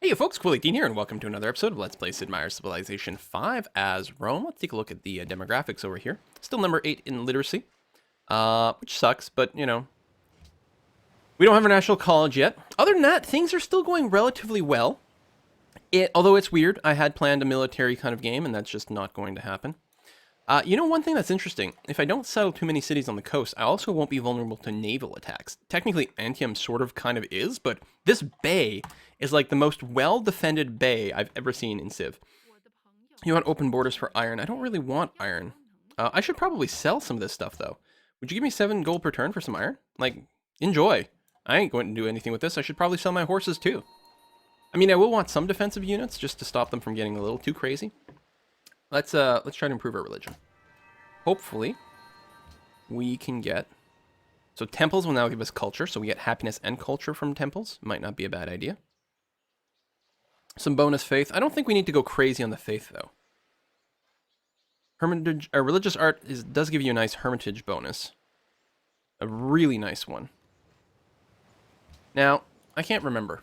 Hey folks, Consolidating here, and welcome to another episode of Let's Play Sid Meier's Civilization 5 as Rome. Let's take a look at the demographics over here. Still number 8 in literacy, which sucks, but, you know, we don't have a national college yet. Other than that, things are still going relatively well. Although it's weird, I had planned a military kind of game, and that's just not going to happen. You know, one thing that's interesting, if I don't settle too many cities on the coast, I also won't be vulnerable to naval attacks. Technically, Antium sort of kind of is, but this bay is like the most well-defended bay I've ever seen in Civ. You want open borders for iron? I don't really want iron. I should probably sell some of this stuff, though. Would you give me 7 gold per turn for some iron? Like, enjoy. I ain't going to do anything with this. I should probably sell my horses, too. I mean, I will want some defensive units, just to stop them from getting a little too crazy. Let's try to improve our religion. Hopefully, we can get... So temples will now give us culture, so we get happiness and culture from temples. Might not be a bad idea. Some bonus faith. I don't think we need to go crazy on the faith, though. Hermitage, religious art does give you a nice hermitage bonus. A really nice one. Now, I can't remember.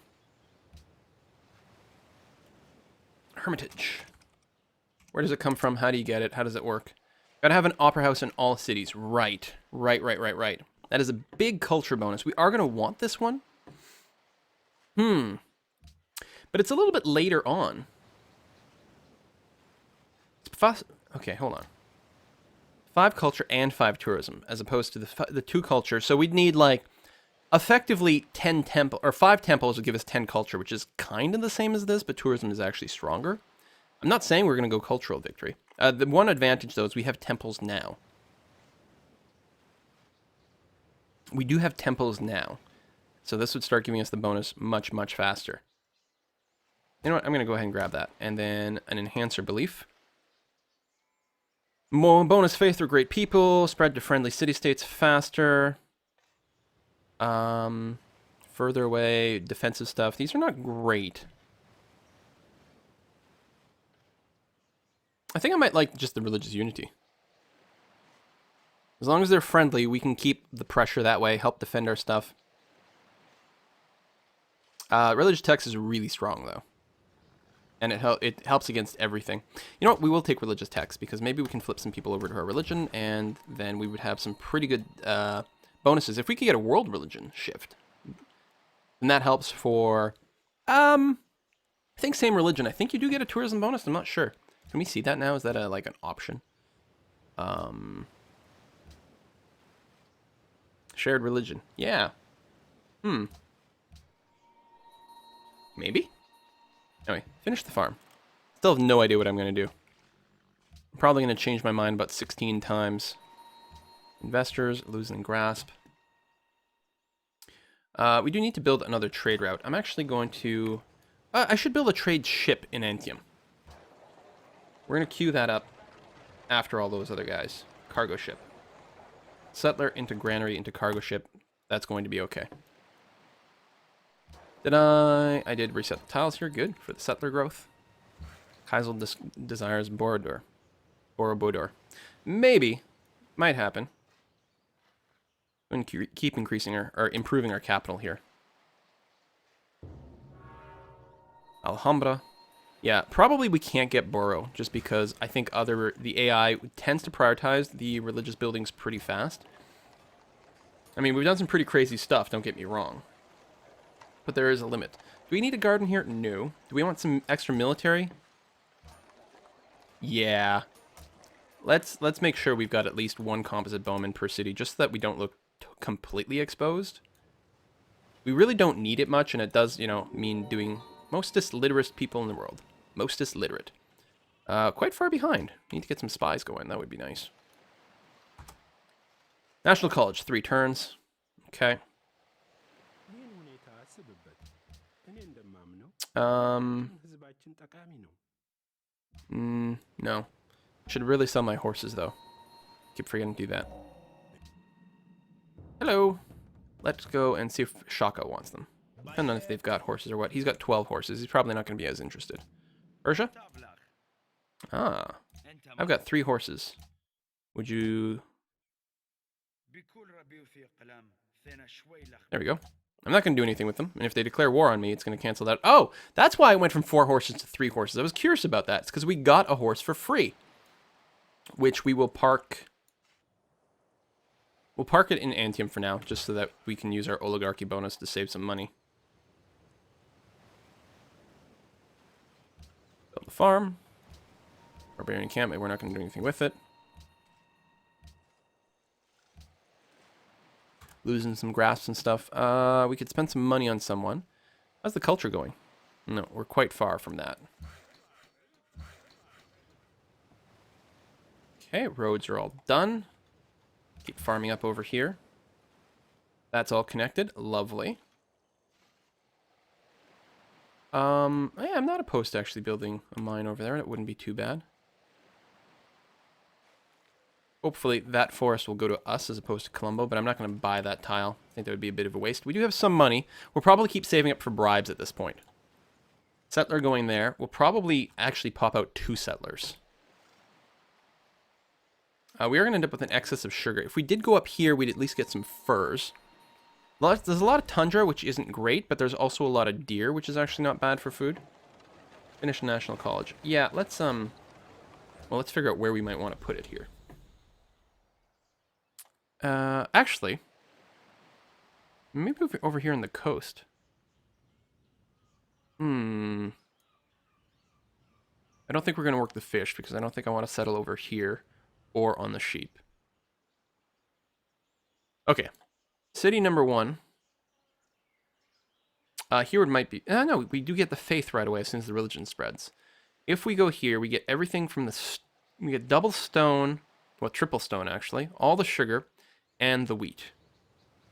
Hermitage. Where does it come from? How do you get it? How does it work? Gotta have an opera house in all cities. Right. Right. That is a big culture bonus. We are gonna want this one. But it's a little bit later on. Okay, hold on. 5 culture and 5 tourism, as opposed to the 2 culture. So we'd need, like, effectively 10 temple or 5 temples would give us 10 culture, which is kind of the same as this, but tourism is actually stronger. I'm not saying we're going to go cultural victory. The one advantage, though, is we have temples now. We do have temples now. So this would start giving us the bonus much, much faster. You know what? I'm going to go ahead and grab that. And then an enhancer belief. More bonus faith through great people. Spread to friendly city-states faster. Further away. Defensive stuff. These are not great. I think I might like just the religious unity. As long as they're friendly, we can keep the pressure that way, help defend our stuff. Religious text is really strong, though. And it helps against everything. You know what? We will take religious text, because maybe we can flip some people over to our religion, and then we would have some pretty good bonuses. If we could get a world religion shift, then that helps for... I think same religion. I think you do get a tourism bonus. I'm not sure. Can we see that now? Is that like an option? Shared religion. Yeah. Maybe? Anyway, finish the farm. Still have no idea what I'm going to do. I'm probably going to change my mind about 16 times. Investors, losing grasp. We do need to build another trade route. I'm actually going to... I should build a trade ship in Antium. We're going to queue that up after all those other guys. Cargo ship. Settler into granary into cargo ship. That's going to be okay. I did reset the tiles here. Good for the settler growth. Kaisel desires Borodor. Borobodor. Maybe. Might happen. And keep increasing or improving our capital here. Alhambra. Yeah, probably we can't get Boro, just because I think the AI tends to prioritize the religious buildings pretty fast. I mean, we've done some pretty crazy stuff, don't get me wrong. But there is a limit. Do we need a garden here? No. Do we want some extra military? Yeah. Let's make sure we've got at least 1 composite bowman per city, just so that we don't look completely exposed. We really don't need it much, and it does, you know, mean doing mostest literate people in the world. Mostest literate. Quite far behind. Need to get some spies going. That would be nice. National College, 3 turns. Okay. No. Should really sell my horses, though. Keep forgetting to do that. Hello. Let's go and see if Shaka wants them. Depending on if they've got horses or what. He's got 12 horses. He's probably not going to be as interested. Persia? Ah. I've got 3 horses. Would you... There we go. I'm not going to do anything with them. And if they declare war on me, it's going to cancel that. Oh, that's why I went from 4 horses to 3 horses. I was curious about that. It's because we got a horse for free, which we will park. We'll park it in Antium for now, just so that we can use our oligarchy bonus to save some money. Build the farm. Barbarian encampment. We're not going to do anything with it. Losing some grasps and stuff. We could spend some money on someone. How's the culture going? No, we're quite far from that. Okay, roads are all done. Keep farming up over here. That's all connected. Lovely. Yeah, I'm not opposed to actually building a mine over there. It wouldn't be too bad. Hopefully that forest will go to us as opposed to Colombo, but I'm not going to buy that tile. I think that would be a bit of a waste. We do have some money. We'll probably keep saving up for bribes at this point. Settler going there. We'll probably actually pop out 2 settlers. We are going to end up with an excess of sugar. If we did go up here, we'd at least get some furs. There's a lot of tundra, which isn't great, but there's also a lot of deer, which is actually not bad for food. Finish National College. Yeah, let's figure out where we might want to put it here. Actually, maybe over here on the coast. I don't think we're going to work the fish because I don't think I want to settle over here or on the sheep. Okay. City number 1. Here it might be. No, we do get the faith right away as soon as the religion spreads. If we go here, we get everything from the... We get double stone, well, triple stone actually, all the sugar, and the wheat.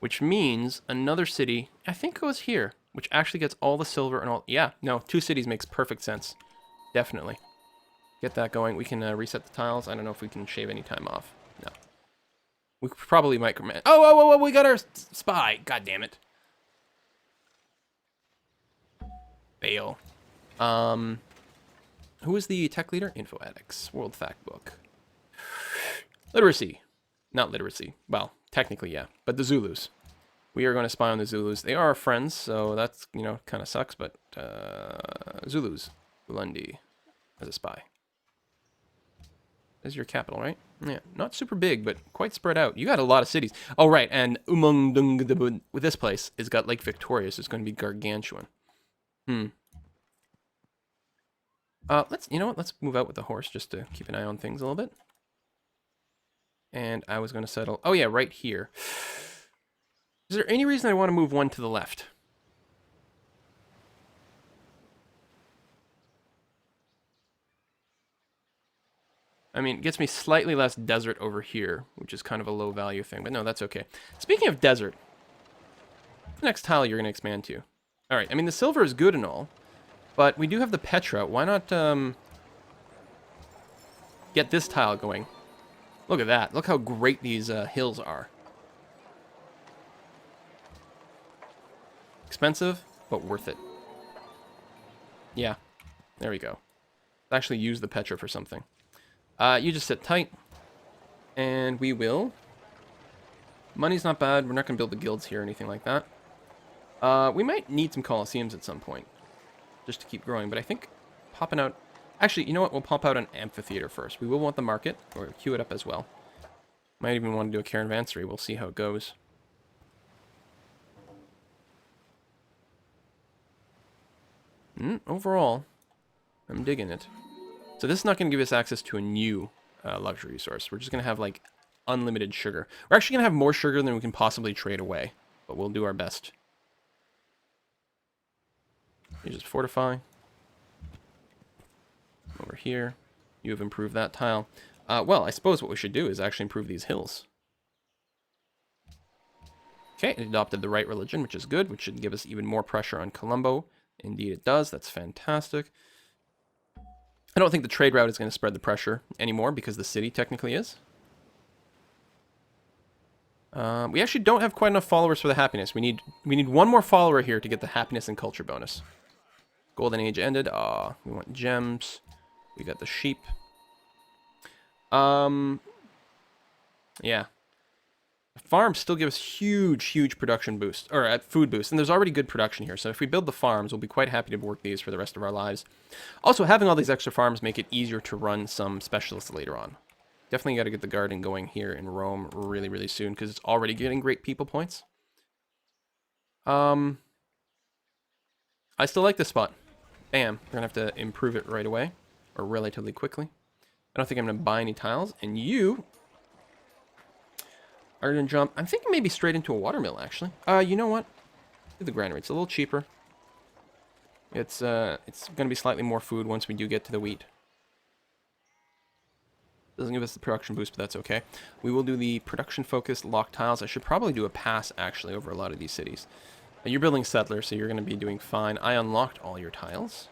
Which means another city, I think, goes here, which actually gets all the silver and all... Yeah, no, 2 cities makes perfect sense. Definitely. Get that going. We can reset the tiles. I don't know if we can shave any time off. No. We could probably micromanage. Oh, we got our spy. God damn it. Fail. Who is the tech leader? Info Addicts. World Fact Book. Literacy. Not literacy. Well, technically, yeah. But the Zulus. We are going to spy on the Zulus. They are our friends, so that's, you know, kind of sucks, but Zulus. Burundi as a spy. This is your capital, right? Yeah, not super big, but quite spread out. You got a lot of cities. Oh, right, and Umangdungdabun with this place has got Lake Victoria, so it's going to be gargantuan. You know what? Let's move out with the horse just to keep an eye on things a little bit. And I was going to settle... Oh, yeah, right here. Is there any reason I want to move one to the left? I mean, it gets me slightly less desert over here, which is kind of a low value thing, but no, that's okay. Speaking of desert, the next tile you're going to expand to. All right, I mean, the silver is good and all, but we do have the Petra. Why not get this tile going? Look at that. Look how great these hills are. Expensive, but worth it. Yeah, there we go. Let's actually use the Petra for something. You just sit tight, and we will. Money's not bad. We're not going to build the guilds here or anything like that. We might need some Colosseums at some point, just to keep growing, but I think popping out... Actually, you know what? We'll pop out an amphitheater first. We will want the market, or queue it up as well. Might even want to do a caravanserai. We'll see how it goes. Overall, I'm digging it. So this is not going to give us access to a new luxury resource. We're just going to have, like, unlimited sugar. We're actually going to have more sugar than we can possibly trade away. But we'll do our best. You just fortify. Over here. You have improved that tile. Well, I suppose what we should do is actually improve these hills. Okay, it adopted the right religion, which is good, which should give us even more pressure on Colombo. Indeed it does. That's fantastic. I don't think the trade route is going to spread the pressure anymore because the city technically is. We actually don't have quite enough followers for the happiness. We need one more follower here to get the happiness and culture bonus. Golden Age ended. We want gems. We got the sheep. Yeah. Farms still give us huge production boost, or food boost, and there's already good production here. So if we build the farms, we'll be quite happy to work these for the rest of our lives. Also, having all these extra farms make it easier to run some specialists later on. Definitely got to get the garden going here in Rome really soon, because it's already getting great people points. I still like this spot. Bam, we're gonna have to improve it right away, or relatively quickly. I don't think I'm gonna buy any tiles, and you are gonna jump, I'm thinking maybe straight into a watermill, actually. You know what? Do the granary. It's a little cheaper. It's gonna be slightly more food once we do get to the wheat. Doesn't give us the production boost, but that's okay. We will do the production-focused lock tiles. I should probably do a pass, actually, over a lot of these cities. You're building settlers, so you're going to be doing fine. I unlocked all your tiles.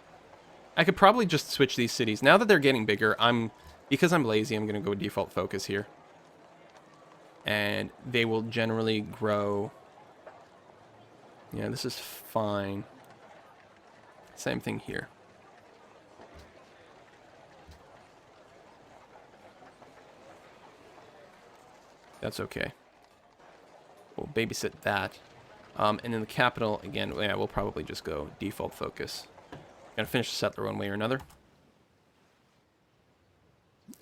I could probably just switch these cities. Now that they're getting bigger, because I'm lazy, I'm going to go default focus here. And they will generally grow. Yeah, this is fine. Same thing here. That's okay. We'll babysit that. And then the capital, again, yeah, we'll probably just go default focus. Gonna finish the settler one way or another.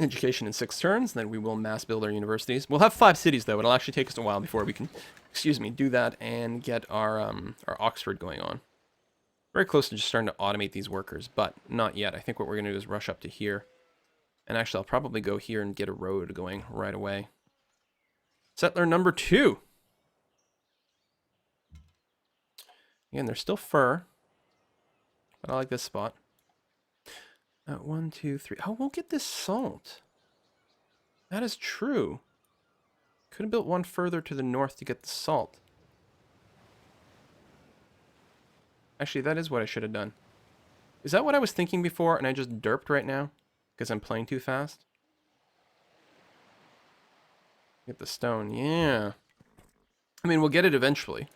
Education in 6 turns, then we will mass build our universities. We'll have 5 cities, though. It'll actually take us a while before we can, excuse me, do that and get our Oxford going on. Very close to just starting to automate these workers, but not yet. I think what we're gonna do is rush up to here. And actually, I'll probably go here and get a road going right away. Settler number 2. Again, there's still fur, but I like this spot. 1, 2, 3. Oh, we'll get this salt. That is true. Could have built one further to the north to get the salt. Actually, that is what I should have done. Is that what I was thinking before and I just derped right now? Because I'm playing too fast? Get the stone, yeah. I mean, we'll get it eventually.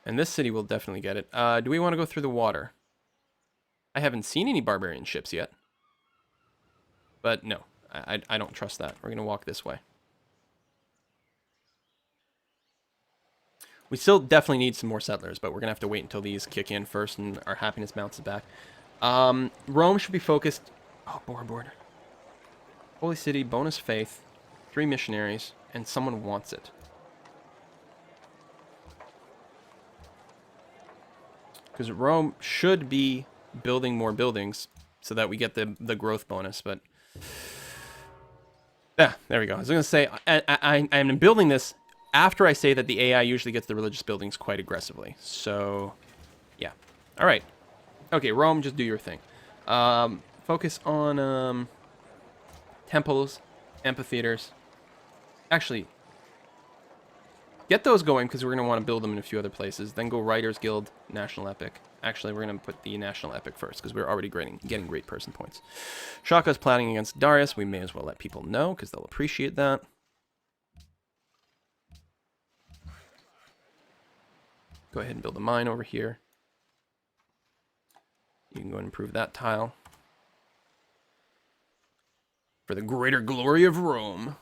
And this city will definitely get it. Do we want to go through the water? I haven't seen any barbarian ships yet. But no, I don't trust that. We're going to walk this way. We still definitely need some more settlers, but we're going to have to wait until these kick in first and our happiness bounces back. Rome should be focused... Oh, board. Holy City, bonus faith, 3 missionaries, and someone wants it. Because Rome should be building more buildings so that we get the growth bonus, but... Yeah, there we go. I was going to say, I'm building this after I say that the AI usually gets the religious buildings quite aggressively. So, yeah. All right. Okay, Rome, just do your thing. Focus on temples, amphitheaters. Actually, get those going because we're going to want to build them in a few other places. Then go Writers Guild, National Epic. Actually, we're going to put the National Epic first because we're already getting great person points. Shaka's planning against Darius. We may as well let people know because they'll appreciate that. Go ahead and build a mine over here. You can go and improve that tile. For the greater glory of Rome.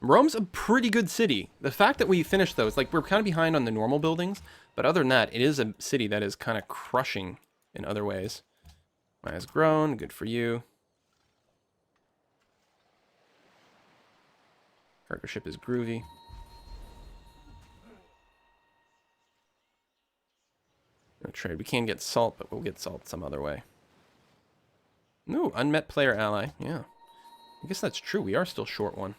Rome's a pretty good city. The fact that we finished those, like, we're kind of behind on the normal buildings, but other than that, it is a city that is kind of crushing in other ways. Mine has grown, good for you. Cargo ship is groovy. No trade. We can get salt, but we'll get salt some other way. Ooh, unmet player ally. Yeah. I guess that's true. We are still short one.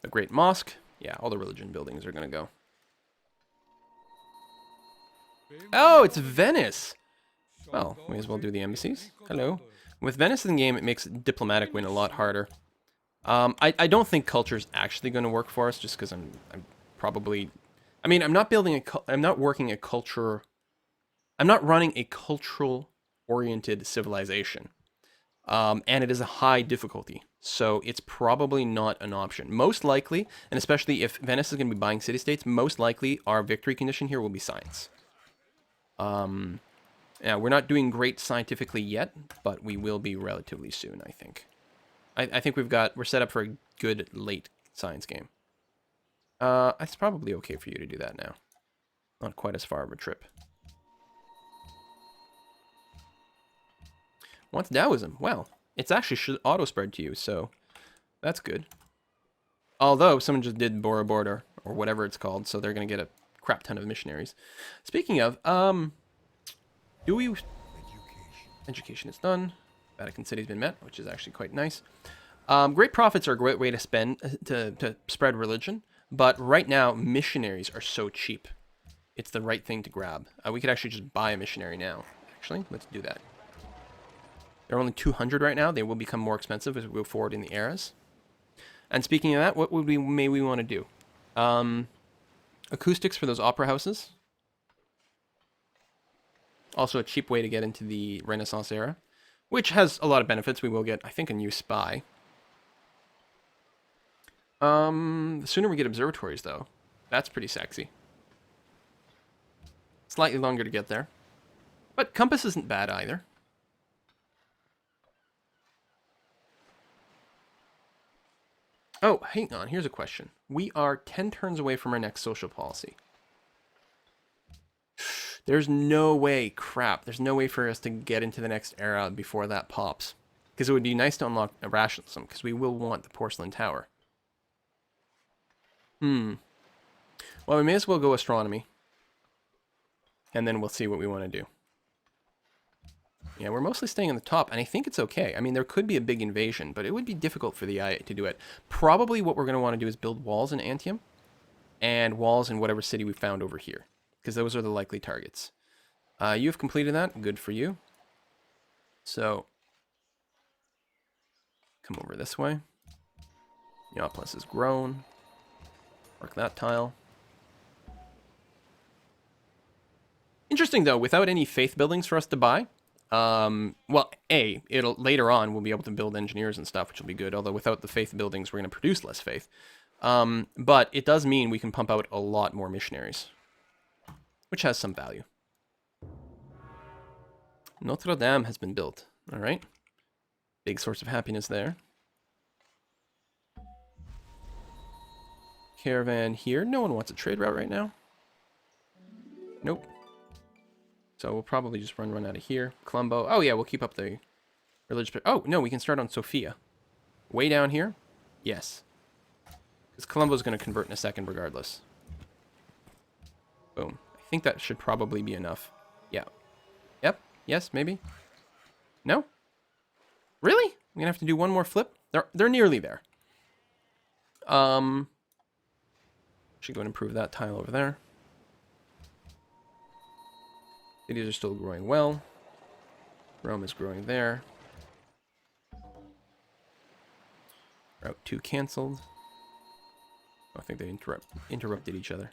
The Great Mosque. Yeah, all the religion buildings are going to go. Oh, it's Venice. Well, may as well do the embassies. Hello. With Venice in the game, it makes diplomatic win a lot harder. I don't think culture's actually going to work for us, just because I'm probably... I mean, I'm not working a culture... I'm not running a cultural-oriented civilization. And it is a high difficulty. So it's probably not an option. Most likely, and especially if Venice is going to be buying city-states, most likely our victory condition here will be science. Yeah, we're not doing great scientifically yet, but we will be relatively soon, I think. I think we're set up for a good late science game. It's probably okay for you to do that now. Not quite as far of a trip. What's Taoism? Well, it's actually should auto-spread to you, so that's good. Although, someone just did Bora Bora, or whatever it's called, so they're going to get a crap ton of missionaries. Speaking of, do we... Education is done. Vatican City's been met, which is actually quite nice. Great profits are a great way to spend, to spread religion, but right now, missionaries are so cheap. It's the right thing to grab. We could actually just buy a missionary now. Actually, let's do that. They're only 200 right now. They will become more expensive as we go forward in the eras. And speaking of that, what would we want to do? Acoustics for those opera houses. Also a cheap way to get into the Renaissance era, which has a lot of benefits. We will get, I think, a new spy. The sooner we get observatories, though, that's pretty sexy. Slightly longer to get there. But compass isn't bad either. Oh, hang on. Here's a question. We are 10 turns away from our next social policy. There's no way, crap, there's no way for us to get into the next era before that pops. Because it would be nice to unlock rationalism, because we will want the porcelain tower. Well, we may as well go astronomy. And then we'll see what we want to do. Yeah, we're mostly staying on the top, and I think it's okay. I mean, there could be a big invasion, but it would be difficult for the IA to do it. Probably what we're going to want to do is build walls in Antium, and walls in whatever city we found over here, because those are the likely targets. You've completed that. Good for you. So, come over this way. Neapolis has grown. Mark that tile. Interesting, though, without any faith buildings for us to buy, well, it'll later on we'll be able to build engineers and stuff, which will be good. Although without the faith buildings, we're going to produce less faith. But it does mean we can pump out a lot more missionaries, which has some value. Notre Dame has been built. All right, big source of happiness there. Caravan here. No one wants a trade route right now. Nope. So we'll probably just run out of here. Colombo. Oh, yeah, we'll keep up the religious... Oh, no, we can start on Sofia. Way down here? Yes. Because Colombo's going to convert in a second regardless. Boom. I think that should probably be enough. Yeah. Yep. Yes, maybe. No? Really? I'm going to have to do one more flip? They're nearly there. Should go and improve that tile over there. Cities are still growing well. Rome is growing there. Route 2 canceled. I think they interrupted each other.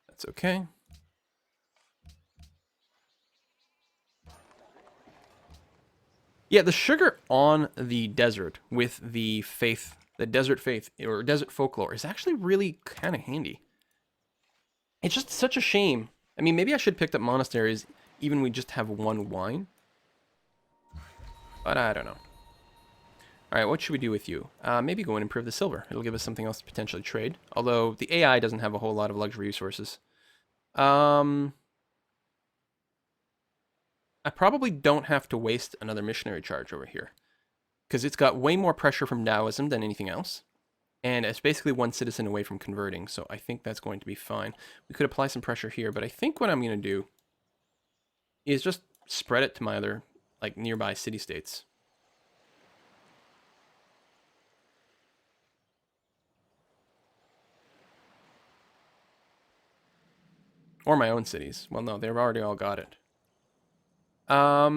That's okay. Yeah, the sugar on the desert with the faith, the desert faith, or desert folklore is actually really kind of handy. It's just such a shame. I mean, maybe I should have picked up monasteries even we just have one wine. But I don't know. Alright, what should we do with you? Maybe go and improve the silver. It'll give us something else to potentially trade. Although, the AI doesn't have a whole lot of luxury resources. I probably don't have to waste another missionary charge over here. Because it's got way more pressure from Taoism than anything else. And it's basically one citizen away from converting, so I think that's going to be fine. We could apply some pressure here, but I think what I'm going to do is just spread it to my other, like, nearby city-states. Or my own cities. Well, no, they've already all got it. Yeah,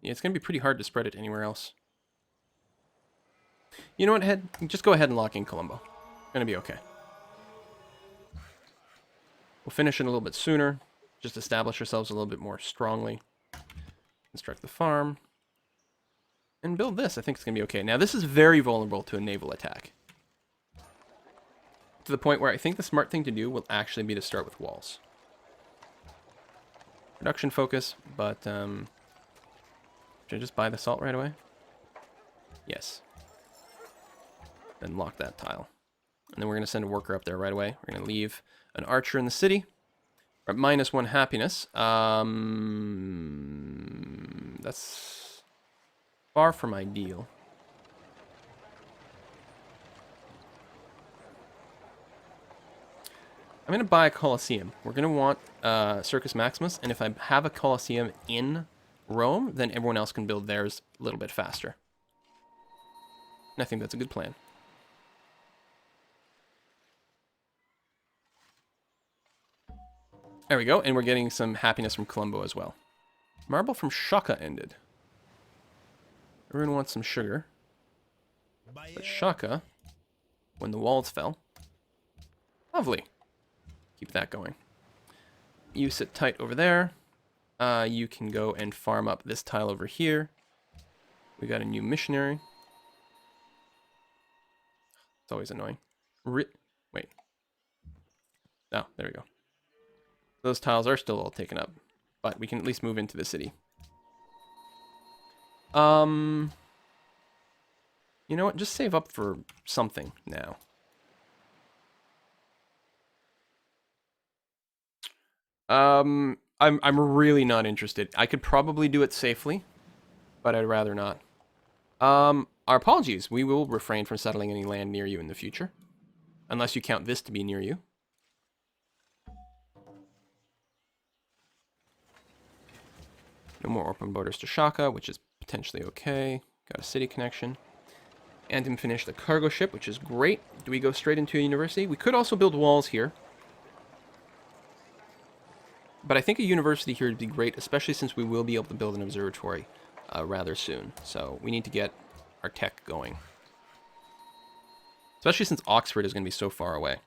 it's going to be pretty hard to spread it anywhere else. You know what, just go ahead and lock in Colombo. Gonna be okay. We'll finish it a little bit sooner. Just establish ourselves a little bit more strongly. Construct the farm. And build this. I think it's gonna be okay. Now, this is very vulnerable to a naval attack. To the point where I think the smart thing to do will actually be to start with walls. Production focus, but, Should I just buy the salt right away? Yes. Then lock that tile. And then we're going to send a worker up there right away. We're going to leave an archer in the city. We're at -1 happiness. That's far from ideal. I'm going to buy a Colosseum. We're going to want Circus Maximus, and if I have a Colosseum in Rome, then everyone else can build theirs a little bit faster. And I think that's a good plan. There we go, and we're getting some happiness from Colombo as well. Marble from Shaka ended. Everyone wants some sugar. But Shaka, when the walls fell. Lovely. Keep that going. You sit tight over there. You can go and farm up this tile over here. We got a new missionary. It's always annoying. Wait. Oh, there we go. Those tiles are still all taken up, but we can at least move into the city. You know what? Just save up for something now. I'm really not interested. I could probably do it safely, but I'd rather not. Our apologies. We will refrain from settling any land near you in the future, unless you count this to be near you. No more open borders to Shaka, which is potentially okay. Got a city connection. And him finish the cargo ship, which is great. Do we go straight into a university? We could also build walls here. But I think a university here would be great, especially since we will be able to build an observatory rather soon. So we need to get our tech going. Especially since Oxford is going to be so far away.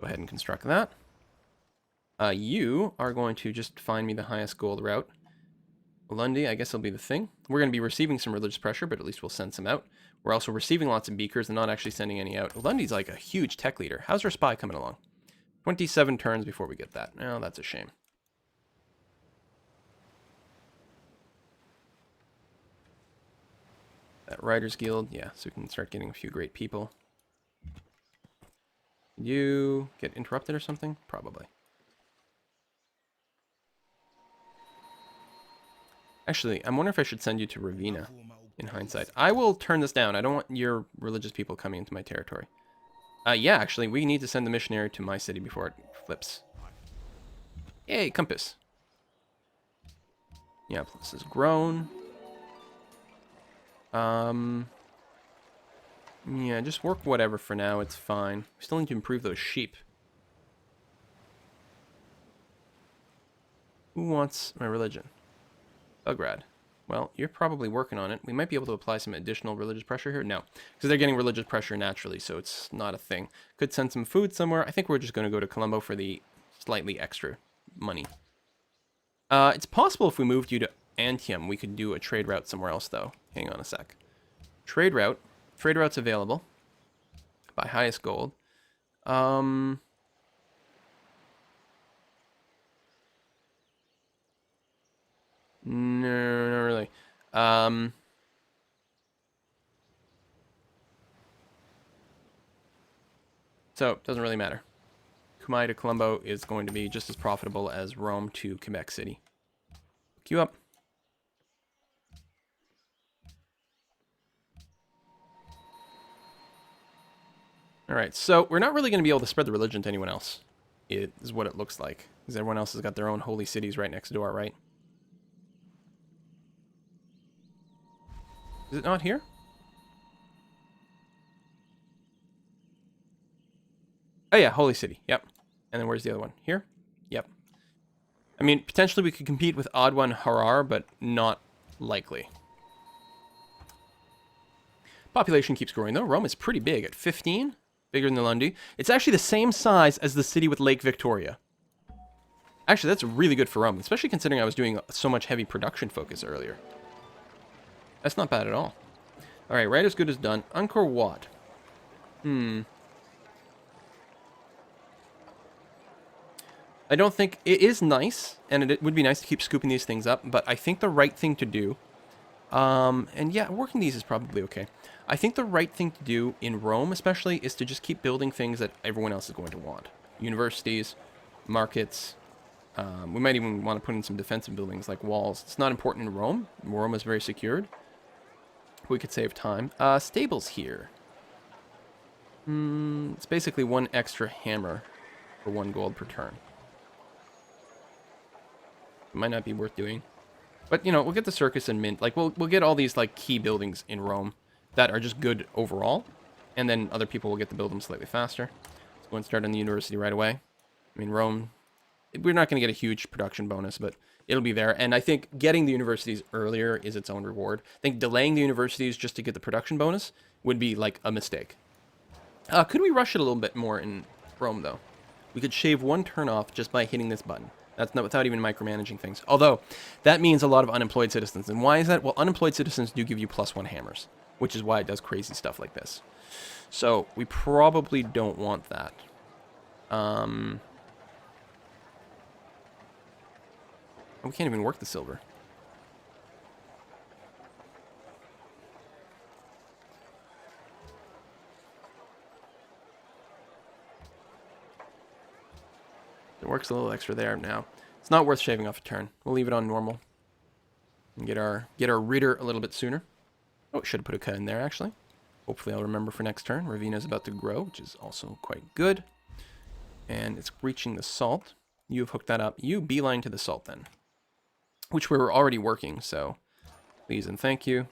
Go ahead and construct that. You are going to just find me the highest gold route. Lundy, I guess will be the thing. We're going to be receiving some religious pressure, but at least we'll send some out. We're also receiving lots of beakers and not actually sending any out. Lundy's like a huge tech leader. How's our spy coming along? 27 turns before we get that. Oh, that's a shame. That Writers Guild, yeah, so we can start getting a few great people. You get interrupted or something? Probably. Actually, I'm wondering if I should send you to Ravenna, in hindsight. I will turn this down. I don't want your religious people coming into my territory. Yeah, actually, we need to send the missionary to my city before it flips. Yay, compass. Yeah, this is grown. Yeah, just work whatever for now. It's fine. We still need to improve those sheep. Who wants my religion? Belgrade. Well, you're probably working on it. We might be able to apply some additional religious pressure here. No, because they're getting religious pressure naturally, so it's not a thing. Could send some food somewhere. I think we're just going to go to Colombo for the slightly extra money. It's possible if we moved you to Antium, we could do a trade route somewhere else, though. Hang on a sec. Trade route. Trade route's available. By highest gold. No, not really. So, it doesn't really matter. Kumai to Colombo is going to be just as profitable as Rome to Quebec City. Queue up. Alright, so we're not really going to be able to spread the religion to anyone else. It is what it looks like. Because everyone else has got their own holy cities right next door, right? Is it not here? Oh yeah, Holy City. Yep. And then where's the other one? Here? Yep. I mean, potentially we could compete with Odd One Harar, but not likely. Population keeps growing though. Rome is pretty big at 15. Bigger than the Lundy. It's actually the same size as the city with Lake Victoria. Actually, that's really good for Rome, especially considering I was doing so much heavy production focus earlier. That's not bad at all. Alright, right as good as done. Angkor Wat. I don't think... It is nice, and it would be nice to keep scooping these things up, but I think the right thing to do And yeah, working these is probably okay. I think the right thing to do in Rome, especially, is to just keep building things that everyone else is going to want. Universities, markets. We might even want to put in some defensive buildings like walls. It's not important in Rome. Rome is very secured. We could save time. Stables here. It's basically 1 extra hammer for 1 gold per turn. It might not be worth doing. But, you know, we'll get the circus and mint. Like, we'll get all these, like, key buildings in Rome that are just good overall. And then other people will get to build them slightly faster. Let's go and start on the university right away. I mean, Rome, we're not going to get a huge production bonus, but it'll be there. And I think getting the universities earlier is its own reward. I think delaying the universities just to get the production bonus would be, like, a mistake. Could we rush it a little bit more in Rome, though? We could shave 1 turn off just by hitting this button. That's not without even micromanaging things. Although, that means a lot of unemployed citizens. And why is that? Well, unemployed citizens do give you +1 hammers, which is why it does crazy stuff like this. So, we probably don't want that. We can't even work the silver. It works a little extra there now. It's not worth shaving off a turn. We'll leave it on normal. And get our Ritter a little bit sooner. Oh, should have put a cut in there, actually. Hopefully I'll remember for next turn. Ravina's about to grow, which is also quite good. And it's reaching the salt. You've hooked that up. You beeline to the salt, then. Which we were already working, so please and thank you.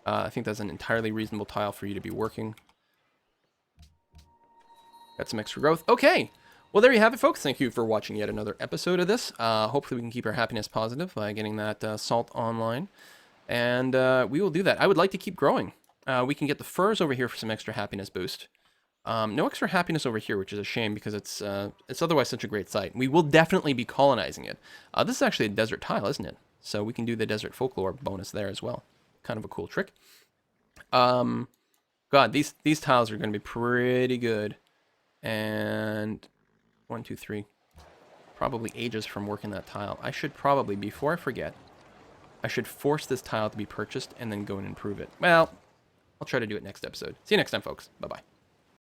I think that's an entirely reasonable tile for you to be working. Got some extra growth. Okay! Well, there you have it, folks. Thank you for watching yet another episode of this. Hopefully we can keep our happiness positive by getting that salt online. And we will do that. I would like to keep growing. We can get the furs over here for some extra happiness boost. No extra happiness over here, which is a shame because it's otherwise such a great site. We will definitely be colonizing it. This is actually a desert tile, isn't it? So we can do the desert folklore bonus there as well. Kind of a cool trick. God, these tiles are going to be pretty good. And 1, 2, 3. Probably ages from working that tile. I should probably, before I forget, I should force this tile to be purchased and then go and improve it. Well, I'll try to do it next episode. See you next time, folks. Bye-bye.